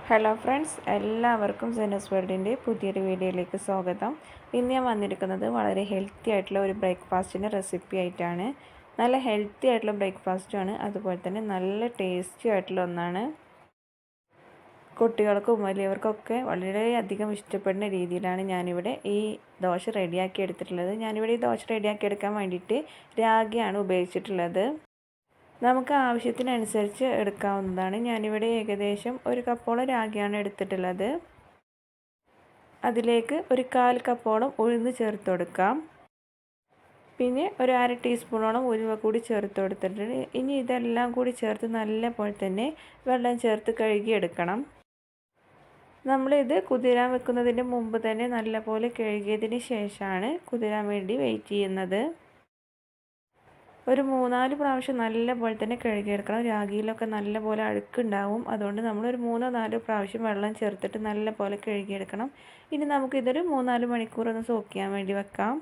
Hello friends, എല്ലാവർക്കും സെനസ് വേൾഡിൻ്റെ പുതിയൊരു വീഡിയോയിലേക്ക് സ്വാഗതം. ഇന്ന് ഞാൻ വന്നിരിക്കുന്നത് വളരെ ഹെൽത്തി ആയിട്ടുള്ള ഒരു ബ്രേക്ക്ഫാസ്റ്റിൻ്റെ റെസിപ്പി ആയിട്ടാണ്. നല്ല ഹെൽത്തി ആയിട്ടുള്ള ബ്രേക്ക്ഫാസ്റ്റുമാണ്, അതുപോലെ തന്നെ നല്ല ടേസ്റ്റി ആയിട്ടുള്ള ഒന്നാണ്. കുട്ടികൾക്കും വലിയവർക്കൊക്കെ വളരെയധികം ഇഷ്ടപ്പെടുന്ന രീതിയിലാണ് ഞാനിവിടെ ഈ ദോശ റെഡിയാക്കി എടുത്തിട്ടുള്ളത്. ഞാനിവിടെ ഈ ദോശ റെഡിയാക്കി എടുക്കാൻ വേണ്ടിയിട്ട് രാഗിയാണ് ഉപയോഗിച്ചിട്ടുള്ളത്. നമുക്ക് ആവശ്യത്തിനനുസരിച്ച് എടുക്കാവുന്നതാണ്. ഞാനിവിടെ ഏകദേശം ഒരു കപ്പോളം രാഗിയാണ് എടുത്തിട്ടുള്ളത്. അതിലേക്ക് ഒരു 1/4 കപ്പോളം ഉഴുന്ന് ചേർത്ത് കൊടുക്കാം. പിന്നെ ഒരു 1/2 ടീസ്പൂണോളം ഉലുവ കൂടി ചേർത്ത് കൊടുത്തിട്ടുണ്ട്. ഇനി ഇതെല്ലാം കൂടി ചേർത്ത് നല്ലപോലെ തന്നെ വെള്ളം ചേർത്ത് കഴുകിയെടുക്കണം. നമ്മളിത് കുതിരാൻ വെക്കുന്നതിന് മുമ്പ് തന്നെ നല്ലപോലെ കഴുകിയതിന് ശേഷമാണ് കുതിരാൻ വേണ്ടി വെയിറ്റ് ചെയ്യുന്നത്. ഒരു 3-4 പ്രാവശ്യം നല്ലപോലെ തന്നെ കഴുകിയെടുക്കണം. രാഗിയിലൊക്കെ നല്ലപോലെ അഴുക്കുണ്ടാവും. അതുകൊണ്ട് നമ്മളൊരു 3-4 പ്രാവശ്യം വെള്ളം ചേർത്തിട്ട് നല്ലപോലെ കഴുകിയെടുക്കണം. ഇനി നമുക്കിതൊരു 3-4 മണിക്കൂർ ഒന്ന് സോക്ക് ചെയ്യാൻ വേണ്ടി വെക്കാം.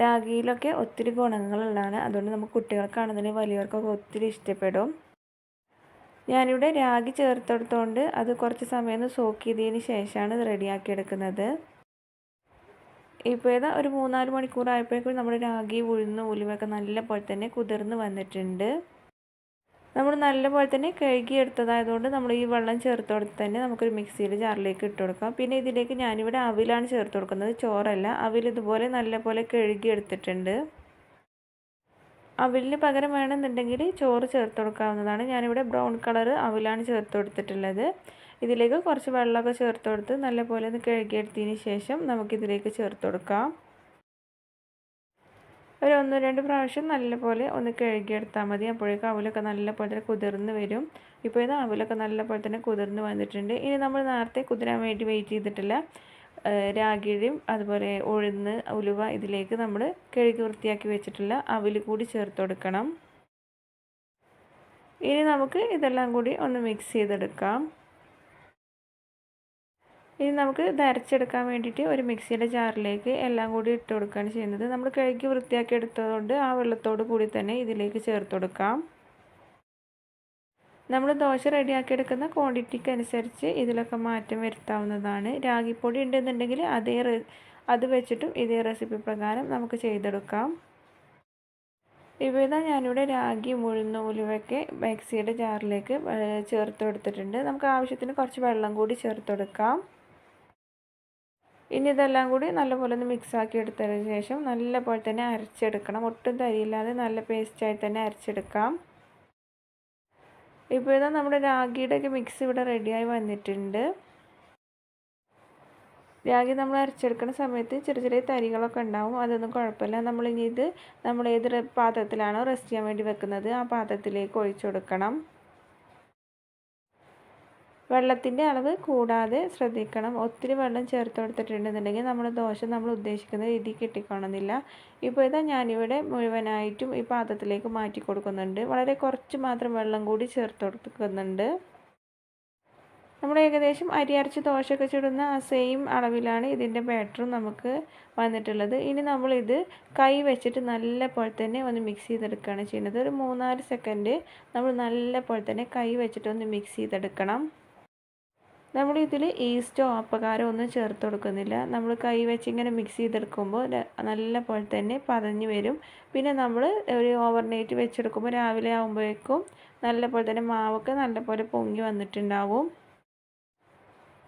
രാഗിയിലൊക്കെ ഒത്തിരി ഗുണങ്ങളുള്ളതാണ്. അതുകൊണ്ട് നമുക്ക് കുട്ടികൾക്കാണെന്നുണ്ടെങ്കിൽ വലിയവർക്കൊക്കെ ഒത്തിരി ഇഷ്ടപ്പെടും. ഞാനിവിടെ രാഗി ചേർത്തെടുത്തുകൊണ്ട് അത് കുറച്ച് സമയം ഒന്ന് സോക്ക് ചെയ്തതിന് ശേഷമാണ് ഇത് റെഡിയാക്കി എടുക്കുന്നത്. ഇപ്പോൾ ഇതാ ഒരു 3-4 മണിക്കൂറായപ്പോഴേക്കും നമ്മുടെ രാഗി ഉഴുന്ന് ഉലുവയൊക്കെ നല്ലപോലെ തന്നെ കുതിർന്ന് വന്നിട്ടുണ്ട്. നമ്മൾ നല്ലപോലെ തന്നെ കഴുകിയെടുത്തതായതുകൊണ്ട് നമ്മൾ ഈ വെള്ളം ചേർത്ത് കൊടുത്ത് തന്നെ നമുക്കൊരു മിക്സിയിൽ ജാറിലേക്ക് ഇട്ട് കൊടുക്കാം. പിന്നെ ഇതിലേക്ക് ഞാനിവിടെ അവിലാണ് ചേർത്ത് കൊടുക്കുന്നത്, ചോറല്ല. അവിൽ ഇതുപോലെ നല്ലപോലെ കഴുകിയെടുത്തിട്ടുണ്ട്. അവിലിന് പകരം വേണമെന്നുണ്ടെങ്കിൽ ചോറ് ചേർത്ത് കൊടുക്കാവുന്നതാണ്. ഞാനിവിടെ ബ്രൗൺ കളർ അവിലാണ് ചേർത്ത് കൊടുത്തിട്ടുള്ളത്. ഇതിലേക്ക് കുറച്ച് വെള്ളമൊക്കെ ചേർത്ത് കൊടുത്ത് നല്ലപോലെ ഒന്ന് കഴുകിയെടുത്തതിന് ശേഷം നമുക്കിതിലേക്ക് ചേർത്ത് കൊടുക്കാം. ഒരു 1-2 പ്രാവശ്യം നല്ലപോലെ ഒന്ന് കഴുകിയെടുത്താൽ മതി. അപ്പോഴേക്കും അവലൊക്കെ നല്ലപോലെ തന്നെ കുതിർന്ന് വരും. ഇപ്പോൾ ഇത് അവലൊക്കെ നല്ലപോലെ തന്നെ കുതിർന്ന് വന്നിട്ടുണ്ട്. ഇനി നമ്മൾ നേരത്തെ കുതിരാൻ വേണ്ടി വെയിറ്റ് ചെയ്തിട്ടില്ല രാഗിയും അതുപോലെ ഉഴുന്ന് ഉലുവ ഇതിലേക്ക് നമ്മൾ കഴുകി വൃത്തിയാക്കി വെച്ചിട്ടുള്ള അവിൽ കൂടി ചേർത്ത് കൊടുക്കണം. ഇനി നമുക്ക് ഇതെല്ലാം കൂടി ഒന്ന് മിക്സ് ചെയ്തെടുക്കാം. ഇനി നമുക്ക് ഇത് അരച്ചെടുക്കാൻ വേണ്ടിയിട്ട് ഒരു മിക്സിയുടെ ജാറിലേക്ക് എല്ലാം കൂടി ഇട്ട് കൊടുക്കുകയാണ് ചെയ്യുന്നത്. നമ്മൾ കഴുകി വൃത്തിയാക്കി എടുത്തതുകൊണ്ട് ആ വെള്ളത്തോട് കൂടി തന്നെ ഇതിലേക്ക് ചേർത്ത് കൊടുക്കാം. നമ്മൾ ദോശ റെഡിയാക്കി എടുക്കുന്ന ക്വാണ്ടിറ്റിക്ക് അനുസരിച്ച് ഇതിലൊക്കെ മാറ്റം വരുത്താവുന്നതാണ്. രാഗിപ്പൊടി ഉണ്ടെന്നുണ്ടെങ്കിൽ അത് വെച്ചിട്ടും ഇതേ റെസിപ്പി പ്രകാരം നമുക്ക് ചെയ്തെടുക്കാം. ഇപ്പോൾ ഞാനിവിടെ രാഗി ഉഴുന്ന് ഉലുവയൊക്കെ മിക്സിയുടെ ജാറിലേക്ക് ചേർത്ത് കൊടുത്തിട്ടുണ്ട്. നമുക്ക് ആവശ്യത്തിന് കുറച്ച് വെള്ളം കൂടി ചേർത്ത് കൊടുക്കാം. ഇനി ഇതെല്ലാം കൂടി നല്ലപോലെ ഒന്ന് മിക്സാക്കി എടുത്തതിന് ശേഷം നല്ലപോലെ തന്നെ അരച്ചെടുക്കണം. ഒട്ടും തരിയില്ലാതെ നല്ല പേസ്റ്റായി തന്നെ അരച്ചെടുക്കാം. ഇപ്പോൾ ഇതാ നമ്മുടെ രാഗിയുടെയൊക്കെ മിക്സ് ഇവിടെ റെഡിയായി വന്നിട്ടുണ്ട്. രാഗി നമ്മൾ അരച്ചെടുക്കുന്ന സമയത്ത് ചെറിയ ചെറിയ തരികളൊക്കെ ഉണ്ടാവും. അതൊന്നും കുഴപ്പമില്ല. നമ്മളിനി ഇത് നമ്മൾ ഏത് പാത്രത്തിലാണോ റെസ്റ്റ് ചെയ്യാൻ വേണ്ടി വെക്കുന്നത് ആ പാത്രത്തിലേക്ക് ഒഴിച്ചു കൊടുക്കണം. വെള്ളത്തിൻ്റെ അളവ് കൂടാതെ ശ്രദ്ധിക്കണം. ഒത്തിരി വെള്ളം ചേർത്ത് കൊടുത്തിട്ടുണ്ടെന്നുണ്ടെങ്കിൽ നമ്മുടെ ദോശ നമ്മൾ ഉദ്ദേശിക്കുന്ന രീതിയിൽ കിട്ടിക്കോണമെന്നില്ല. ഇപ്പോൾ ഇതാ ഞാനിവിടെ മുഴുവനായിട്ടും ഈ പാത്രത്തിലേക്ക് മാറ്റി കൊടുക്കുന്നുണ്ട്. വളരെ കുറച്ച് മാത്രം വെള്ളം കൂടി ചേർത്ത് കൊടുക്കുന്നുണ്ട്. നമ്മൾ ഏകദേശം അരി അരച്ച് ദോശയൊക്കെ ചുടുന്ന ആ സെയിം അളവിലാണ് ഇതിൻ്റെ ബാറ്ററും നമുക്ക് വന്നിട്ടുള്ളത്. ഇനി നമ്മളിത് കൈ വെച്ചിട്ട് നല്ലപോലെ തന്നെ ഒന്ന് മിക്സ് ചെയ്തെടുക്കുകയാണ് ചെയ്യുന്നത്. ഒരു 3-4 സെക്കൻഡ് നമ്മൾ നല്ലപോലെ തന്നെ കൈ വെച്ചിട്ടൊന്ന് മിക്സ് ചെയ്തെടുക്കണം. നമ്മളിതിൽ ഈസ്റ്റോ അപ്പകാരോ ഒന്നും ചേർത്ത് കൊടുക്കുന്നില്ല. നമ്മൾ കൈ വെച്ച് ഇങ്ങനെ മിക്സ് ചെയ്തെടുക്കുമ്പോൾ നല്ലപോലെ തന്നെ പതഞ്ഞ് വരും. പിന്നെ നമ്മൾ ഒരു ഓവർനൈറ്റ് വെച്ചെടുക്കുമ്പോൾ രാവിലെ ആകുമ്പോഴേക്കും നല്ലപോലെ തന്നെ മാവൊക്കെ നല്ലപോലെ പൊങ്ങി വന്നിട്ടുണ്ടാവും.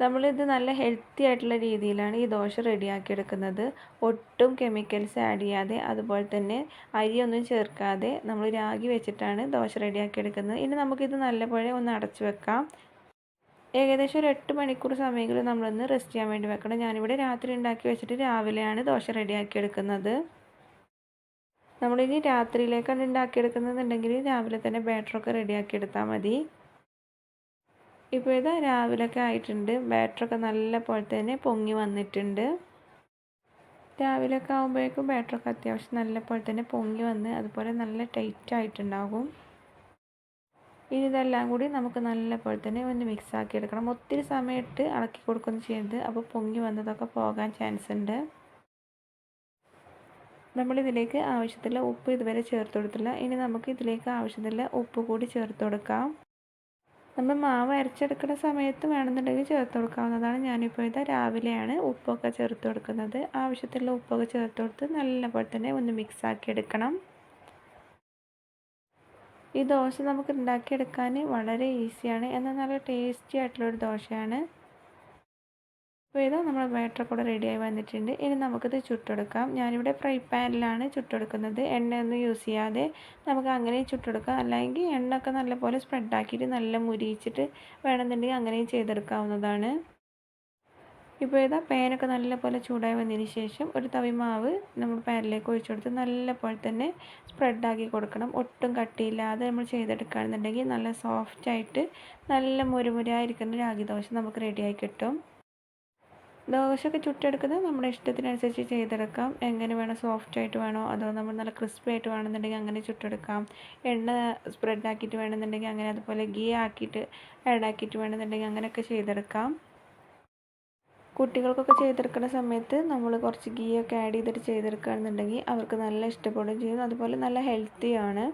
നമ്മളിത് നല്ല ഹെൽത്തി ആയിട്ടുള്ള രീതിയിലാണ് ഈ ദോശ റെഡിയാക്കി എടുക്കുന്നത്. ഒട്ടും കെമിക്കൽസ് ആഡ് ചെയ്യാതെ അതുപോലെ തന്നെ അരിയൊന്നും ചേർക്കാതെ നമ്മൾ രാഗി വെച്ചിട്ടാണ് ദോശ റെഡിയാക്കി എടുക്കുന്നത്. ഇനി നമുക്കിത് നല്ലപോലെ ഒന്ന് അടച്ചു വെക്കാം. ഏകദേശം ഒരു 8 മണിക്കൂർ സമയങ്ങളിൽ നമ്മളൊന്ന് റെസ്റ്റ് ചെയ്യാൻ വേണ്ടി വെക്കണം. ഞാനിവിടെ രാത്രി ഉണ്ടാക്കി വെച്ചിട്ട് രാവിലെയാണ് ദോശ റെഡിയാക്കി എടുക്കുന്നത്. നമ്മളിനി രാത്രിയിലേക്കാണ് ഉണ്ടാക്കിയെടുക്കുന്നതെന്നുണ്ടെങ്കിൽ രാവിലെ തന്നെ ബാറ്ററൊക്കെ റെഡിയാക്കി എടുത്താൽ മതി. ഇപ്പോൾ ഇത് രാവിലെയൊക്കെ ആയിട്ടുണ്ട്. ബാറ്ററൊക്കെ നല്ല പോലെ തന്നെ പൊങ്ങി വന്നിട്ടുണ്ട്. രാവിലെയൊക്കെ ആകുമ്പോഴേക്കും ബാറ്ററൊക്കെ അത്യാവശ്യം നല്ല പോലെ തന്നെ പൊങ്ങി വന്ന് അതുപോലെ നല്ല ടൈറ്റ് ആയിട്ടുണ്ടാകും. ഇനി ഇതെല്ലാം കൂടി നമുക്ക് നല്ലപോലെ തന്നെ ഒന്ന് മിക്സ് ആക്കി എടുക്കണം. ഒത്തിരി സമയത്ത് ഇളക്കി കൊടുക്കുകയൊന്നും ചെയ്യരുത്. അപ്പോൾ പൊങ്ങി വന്നതൊക്കെ പോകാൻ ചാൻസ് ഉണ്ട്. നമ്മളിതിലേക്ക് ആവശ്യത്തിലുള്ള ഉപ്പ് ഇതുവരെ ചേർത്ത് കൊടുത്തില്ല. ഇനി നമുക്ക് ഇതിലേക്ക് ആവശ്യത്തിലുള്ള ഉപ്പ് കൂടി ചേർത്ത് കൊടുക്കാം. നമ്മൾ മാവ് അരച്ചെടുക്കുന്ന സമയത്ത് വേണമെന്നുണ്ടെങ്കിൽ ചേർത്ത് കൊടുക്കാവുന്നതാണ്. ഞാനിപ്പോൾ ഇതാ രാവിലെയാണ് ഉപ്പൊക്കെ ചേർത്ത് കൊടുക്കുന്നത്. ആവശ്യത്തിലുള്ള ഉപ്പൊക്കെ ചേർത്ത് കൊടുത്ത് നല്ലപോലെ തന്നെ ഒന്ന് മിക്സാക്കി എടുക്കണം. ഈ ദോശ നമുക്ക് ഉണ്ടാക്കിയെടുക്കാൻ വളരെ ഈസിയാണ്, എന്നാൽ നല്ല ടേസ്റ്റി ആയിട്ടുള്ളൊരു ദോശയാണ്. അപ്പോൾ ഇത് നമ്മുടെ ബാറ്റർ കൂടെ റെഡിയായി വന്നിട്ടുണ്ട്. ഇനി നമുക്കിത് ചുട്ടെടുക്കാം. ഞാനിവിടെ ഫ്രൈ പാനിലാണ് ചുട്ടെടുക്കുന്നത്. എണ്ണയൊന്നും യൂസ് ചെയ്യാതെ നമുക്ക് അങ്ങനെ ചുട്ടെടുക്കാം. അല്ലെങ്കിൽ എണ്ണയൊക്കെ നല്ലപോലെ സ്പ്രെഡാക്കിയിട്ട് നല്ല മുരിയിച്ചിട്ട് വേണമെന്നുണ്ടെങ്കിൽ അങ്ങനെയും ചെയ്തെടുക്കാവുന്നതാണ്. ഇപ്പോൾ ഇതാ പാനൊക്കെ നല്ലപോലെ ചൂടായി വന്നതിന് ശേഷം ഒരു തവി മാവ് നമ്മൾ പാനിലേക്ക് ഒഴിച്ചു കൊടുത്ത് നല്ലപോലെ തന്നെ സ്പ്രെഡാക്കി കൊടുക്കണം. ഒട്ടും കട്ടിയില്ലാതെ നമ്മൾ ചെയ്തെടുക്കുകയാണെന്നുണ്ടെങ്കിൽ നല്ല സോഫ്റ്റായിട്ട് നല്ല മുരുമുരായിരിക്കുന്ന രാഗി ദോശ നമുക്ക് റെഡിയായി കിട്ടും. ദോശയൊക്കെ ചുട്ടെടുക്കുന്നത് നമ്മുടെ ഇഷ്ടത്തിനനുസരിച്ച് ചെയ്തെടുക്കാം. എങ്ങനെ വേണം, സോഫ്റ്റായിട്ട് വേണോ അതോ നമ്മൾ നല്ല ക്രിസ്പി ആയിട്ട് വേണമെന്നുണ്ടെങ്കിൽ അങ്ങനെ ചുട്ടെടുക്കാം. എണ്ണ സ്പ്രെഡാക്കിയിട്ട് വേണമെന്നുണ്ടെങ്കിൽ അങ്ങനെ, അതുപോലെ ഗീ ആക്കിയിട്ട് ആഡാക്കിയിട്ട് വേണമെന്നുണ്ടെങ്കിൽ അങ്ങനെയൊക്കെ ചെയ്തെടുക്കാം. കുട്ടികൾക്കൊക്കെ ചെയ്തെടുക്കുന്ന സമയത്ത് നമ്മൾ കുറച്ച് ഗീയൊക്കെ ആഡ് ചെയ്തിട്ട് ചെയ്തെടുക്കുകയാണെന്നുണ്ടെങ്കിൽ അവർക്ക് നല്ല ഇഷ്ടപ്പെടുകയും ചെയ്യും. അതുപോലെ നല്ല ഹെൽത്തിയാണ്.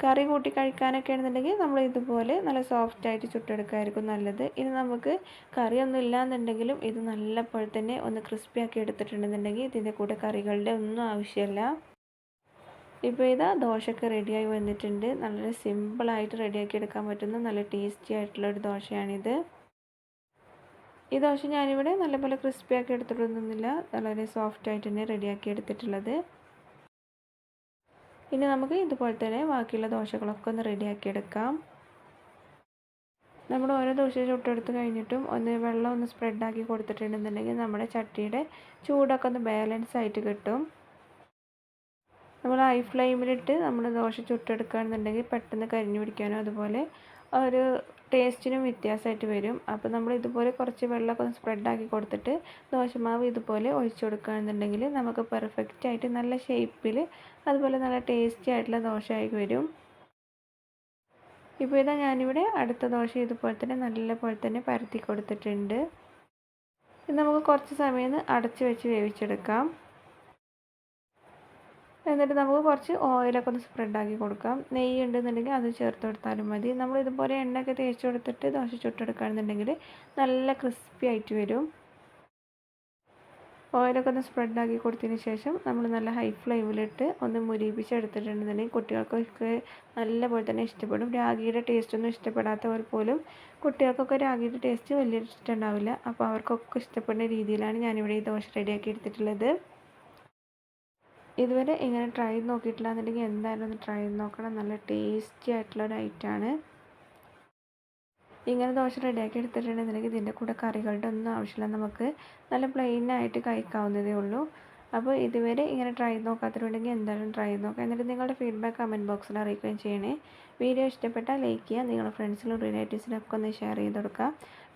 കറി കൂട്ടി കഴിക്കാനൊക്കെ ആണെന്നുണ്ടെങ്കിൽ നമ്മൾ ഇതുപോലെ നല്ല സോഫ്റ്റായിട്ട് ചുട്ടെടുക്കുകയായിരിക്കും നല്ലത്. ഇനി നമുക്ക് കറിയൊന്നും ഇല്ലാന്നുണ്ടെങ്കിലും ഇത് നല്ലപോലെ തന്നെ ഒന്ന് ക്രിസ്പി ആക്കി എടുത്തിട്ടുണ്ടെന്നുണ്ടെങ്കിൽ ഇതിൻ്റെ കൂടെ കറികളുടെ ഒന്നും ആവശ്യമില്ല. ഇപ്പോൾ ഇതാ ദോശയൊക്കെ റെഡിയായി വന്നിട്ടുണ്ട്. നല്ല സിമ്പിളായിട്ട് റെഡിയാക്കി എടുക്കാൻ പറ്റുന്ന നല്ല ടേസ്റ്റി ആയിട്ടുള്ളൊരു ദോശയാണിത്. ഈ ദോശ ഞാനിവിടെ നല്ലപോലെ ക്രിസ്പി ആക്കി എടുത്തിട്ടൊന്നുമില്ല, വളരെ സോഫ്റ്റായിട്ട് തന്നെ റെഡിയാക്കി എടുത്തിട്ടുള്ളത്. ഇനി നമുക്ക് ഇതുപോലെ തന്നെ ബാക്കിയുള്ള ദോശകളൊക്കെ ഒന്ന് റെഡിയാക്കി എടുക്കാം. നമ്മൾ ഓരോ ദോശ ചുട്ടെടുത്ത് കഴിഞ്ഞിട്ടും ഒന്ന് വെള്ളം ഒന്ന് സ്പ്രെഡാക്കി കൊടുത്തിട്ടുണ്ടെന്നുണ്ടെങ്കിൽ നമ്മുടെ ചട്ടിയുടെ ചൂടൊക്കെ ഒന്ന് ബാലൻസ് ആയിട്ട് കിട്ടും. നമ്മൾ ഹൈ ഫ്ലെയിമിലിട്ട് നമ്മൾ ദോശ ചുട്ടെടുക്കുകയാണെന്നുണ്ടെങ്കിൽ പെട്ടെന്ന് കരിഞ്ഞു പിടിക്കാനോ അതുപോലെ ഒരു ടേസ്റ്റിനും വ്യത്യാസമായിട്ട് വരും. അപ്പോൾ നമ്മൾ ഇതുപോലെ കുറച്ച് വെള്ളമൊക്കെ ഒന്ന് സ്പ്രെഡാക്കി കൊടുത്തിട്ട് ദോശമാവ് ഇതുപോലെ ഒഴിച്ചു കൊടുക്കുകയാണെന്നുണ്ടെങ്കിൽ നമുക്ക് പെർഫെക്റ്റ് ആയിട്ട് നല്ല ഷേപ്പിൽ അതുപോലെ നല്ല ടേസ്റ്റി ആയിട്ടുള്ള ദോശയായി വരും. ഇപ്പോൾ ഇതാ ഞാനിവിടെ അടുത്ത ദോശ ഇതുപോലെ തന്നെ നല്ലപോലെ തന്നെ പരത്തി കൊടുത്തിട്ടുണ്ട്. ഇത് നമുക്ക് കുറച്ച് സമയം അടച്ച് വെച്ച് വേവിച്ചെടുക്കാം. എന്നിട്ട് നമുക്ക് കുറച്ച് ഓയിലൊക്കെ ഒന്ന് സ്പ്രെഡാക്കി കൊടുക്കാം. നെയ്യ് ഉണ്ടെന്നുണ്ടെങ്കിൽ അത് ചേർത്ത് കൊടുത്താലും മതി. നമ്മൾ ഇതുപോലെ എണ്ണയൊക്കെ തേച്ച് കൊടുത്തിട്ട് ദോശ ചുട്ടെടുക്കുകയാണെന്നുണ്ടെങ്കിൽ നല്ല ക്രിസ്പി ആയിട്ട് വരും. ഓയിലൊക്കെ ഒന്ന് സ്പ്രെഡാക്കി കൊടുത്തതിന് ശേഷം നമ്മൾ നല്ല ഹൈ ഫ്ലെയിമിലിട്ട് ഒന്ന് മുരിപ്പിച്ചെടുത്തിട്ടുണ്ടെന്നുണ്ടെങ്കിൽ കുട്ടികൾക്കൊക്കെ നല്ലപോലെ തന്നെ ഇഷ്ടപ്പെടും. രാഗിയുടെ ടേസ്റ്റൊന്നും ഇഷ്ടപ്പെടാത്തവർ പോലും, കുട്ടികൾക്കൊക്കെ രാഗിയുടെ ടേസ്റ്റ് വലിയ ഇഷ്ടമുണ്ടാവില്ല. അപ്പോൾ അവർക്കൊക്കെ ഇഷ്ടപ്പെടുന്ന രീതിയിലാണ് ഞാനിവിടെ ഈ ദോശ റെഡിയാക്കി എടുത്തിട്ടുള്ളത്. ഇതുവരെ ഇങ്ങനെ ട്രൈ ചെയ്ത് നോക്കിയിട്ടില്ല എന്നുണ്ടെങ്കിൽ എന്തായാലും ഒന്ന് ട്രൈ ചെയ്ത് നോക്കണം. നല്ല ടേസ്റ്റി ആയിട്ടുള്ളൊരു ഐറ്റമാണ്. ഇങ്ങനെ ദോശ റെഡിയാക്കി എടുത്തിട്ടുണ്ടെന്നുണ്ടെങ്കിൽ ഇതിൻ്റെ കൂടെ കറികളുടെ ഒന്നും ആവശ്യമില്ല, നമുക്ക് നല്ല പ്ലെയിനായിട്ട് കഴിക്കാവുന്നതേ ഉള്ളൂ. അപ്പോൾ ഇതുവരെ ഇങ്ങനെ ട്രൈ ചെയ്ത് നോക്കാത്തവരുണ്ടെങ്കിൽ എന്തായാലും ട്രൈ ചെയ്ത് നോക്കാം. എന്നിട്ട് നിങ്ങളുടെ ഫീഡ്ബാക്ക് കമൻറ്റ് ബോക്സിൽ അറിയിക്കുകയും ചെയ്യണേ. വീഡിയോ ഇഷ്ടപ്പെട്ടാൽ ലൈക്ക് ചെയ്യുക, നിങ്ങളുടെ ഫ്രണ്ട്സിനും റിലേറ്റീവ്സിനൊക്കെ ഒന്ന് ഷെയർ ചെയ്ത് കൊടുക്കുക.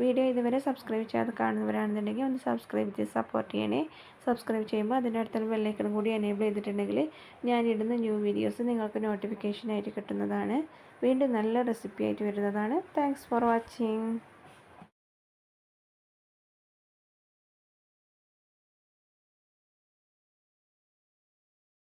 വീഡിയോ ഇതുവരെ സബ്സ്ക്രൈബ് ചെയ്യാതെ കാണുന്നവരാണെന്നുണ്ടെങ്കിൽ ഒന്ന് സബ്സ്ക്രൈബ് ചെയ്ത് സപ്പോർട്ട് ചെയ്യണേ. സബ്സ്ക്രൈബ് ചെയ്യുമ്പോൾ അതിൻ്റെ അടുത്തുള്ള ബെല്ലൈക്കൺ കൂടി എനേബിൾ ചെയ്തിട്ടുണ്ടെങ്കിൽ ഞാനിടുന്ന ന്യൂ വീഡിയോസ് നിങ്ങൾക്ക് നോട്ടിഫിക്കേഷനായിട്ട് കിട്ടുന്നതാണ്. വീണ്ടും നല്ല റെസിപ്പി ആയിട്ട് വരുന്നതാണ്. Thanks for watching.